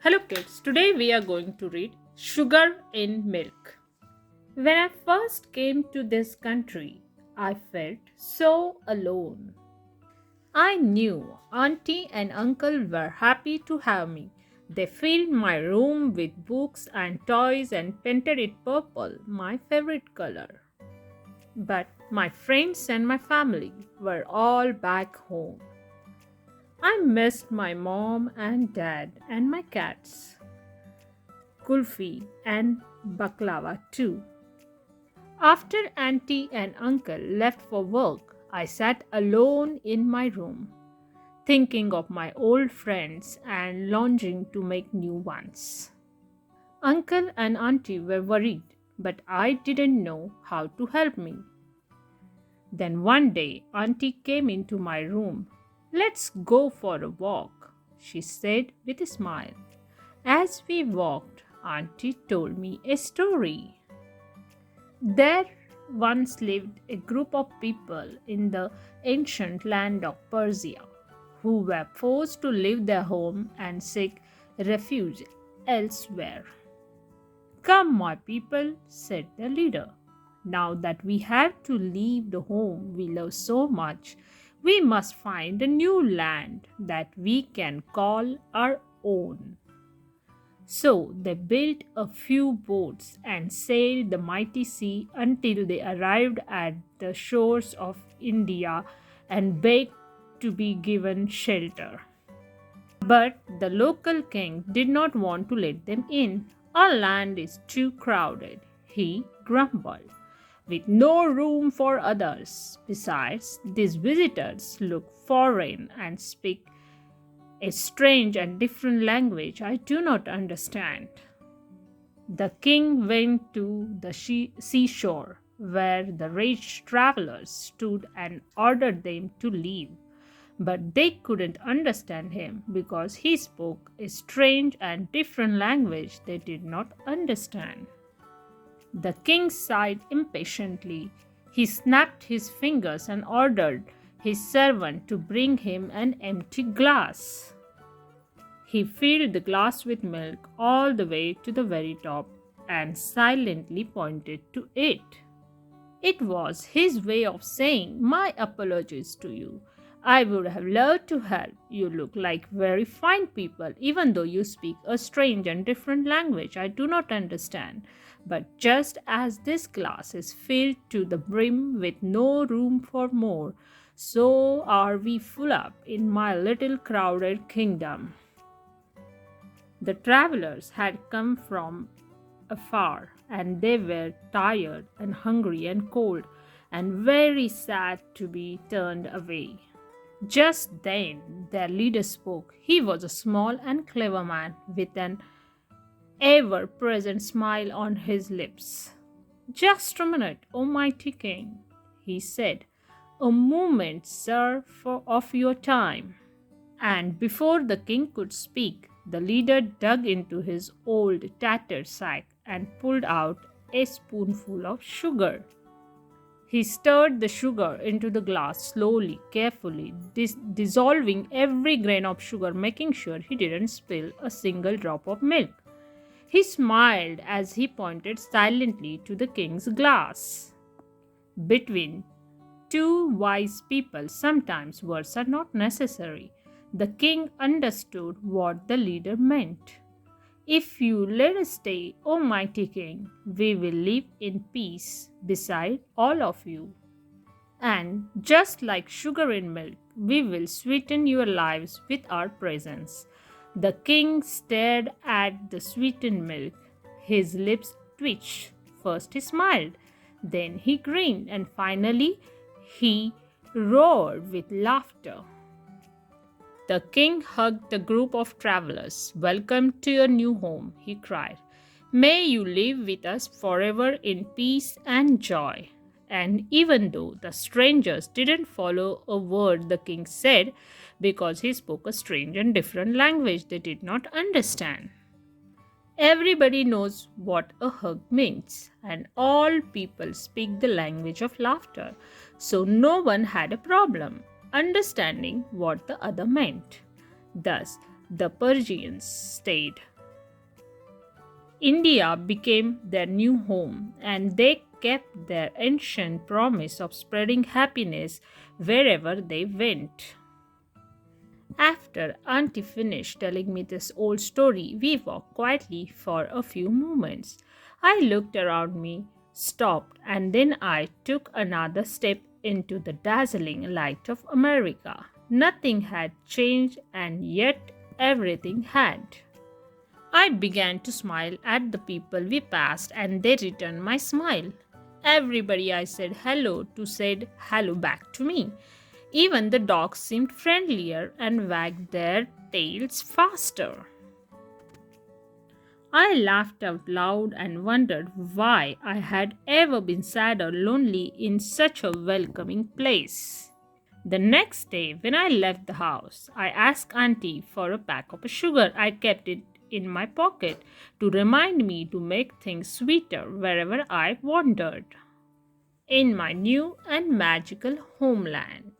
Hello kids, today we are going to read Sugar in Milk. When I first came to this country, I felt so alone. I knew auntie and uncle were happy to have me. They filled my room with books and toys and painted it purple, my favorite color. But my friends and my family were all back home. I missed my mom and dad and my cats. Kulfi, and baklava too. After auntie and uncle left for work, I sat alone in my room, thinking of my old friends and longing to make new ones. Uncle and auntie were worried, but I didn't know how to help me. Then one day, auntie came into my room. Let's go for a walk, she said with a smile. As we walked, auntie told me a story. There once lived a group of people in the ancient land of Persia who were forced to leave their home and seek refuge elsewhere. Come, my people, said the leader. Now that we have to leave the home we love so much, we must find a new land that we can call our own. So they built a few boats and sailed the mighty sea until they arrived at the shores of India and begged to be given shelter. But the local king did not want to let them in. Our land is too crowded, he grumbled, with no room for others. Besides, these visitors look foreign and speak a strange and different language I do not understand. The king went to the seashore, where the rich travelers stood and ordered them to leave. But they couldn't understand him because he spoke a strange and different language they did not understand. The king sighed impatiently. He snapped his fingers and ordered his servant to bring him an empty glass. He filled the glass with milk all the way to the very top and silently pointed to it. It was his way of saying, "My apologies to you. I would have loved to help. You look like very fine people, even though you speak a strange and different language I do not understand. But just as this glass is filled to the brim with no room for more, so are we full up in my little crowded kingdom." The travelers had come from afar, and they were tired and hungry and cold and very sad to be turned away. Just then their leader spoke. He was a small and clever man with an ever present smile on his lips. "Just a minute, O mighty king," he said. "A moment, sir, of your time." And before the king could speak, the leader dug into his old tattered sack and pulled out a spoonful of sugar. He stirred the sugar into the glass slowly, carefully, dissolving every grain of sugar, making sure he didn't spill a single drop of milk. He smiled as he pointed silently to the king's glass. Between two wise people, sometimes words are not necessary. The king understood what the leader meant. "If you let us stay, O mighty king, we will live in peace beside all of you. And just like sugar in milk, we will sweeten your lives with our presence." The king stared at the sweetened milk. His lips twitched. First he smiled, then he grinned, and finally he roared with laughter. The king hugged the group of travelers. "Welcome to your new home," he cried. "May you live with us forever in peace and joy." And even though the strangers didn't follow a word the king said because he spoke a strange and different language they did not understand. Everybody knows what a hug means, and all people speak the language of laughter, so no one had a problem understanding what the other meant. Thus, The Persians stayed. India became their new home, and they kept their ancient promise of spreading happiness wherever they went. After Auntie finished telling me this old story, we walked quietly for a few moments. I looked around me, stopped, and then I took another step into the dazzling light of America. Nothing had changed, and yet everything had. I began to smile at the people we passed, and they returned my smile. Everybody I said hello to said hello back to me. Even the dogs seemed friendlier and wagged their tails faster. I laughed out loud and wondered why I had ever been sad or lonely in such a welcoming place. The next day, when I left the house, I asked Auntie for a pack of sugar. I kept it in my pocket to remind me to make things sweeter wherever I wandered in my new and magical homeland.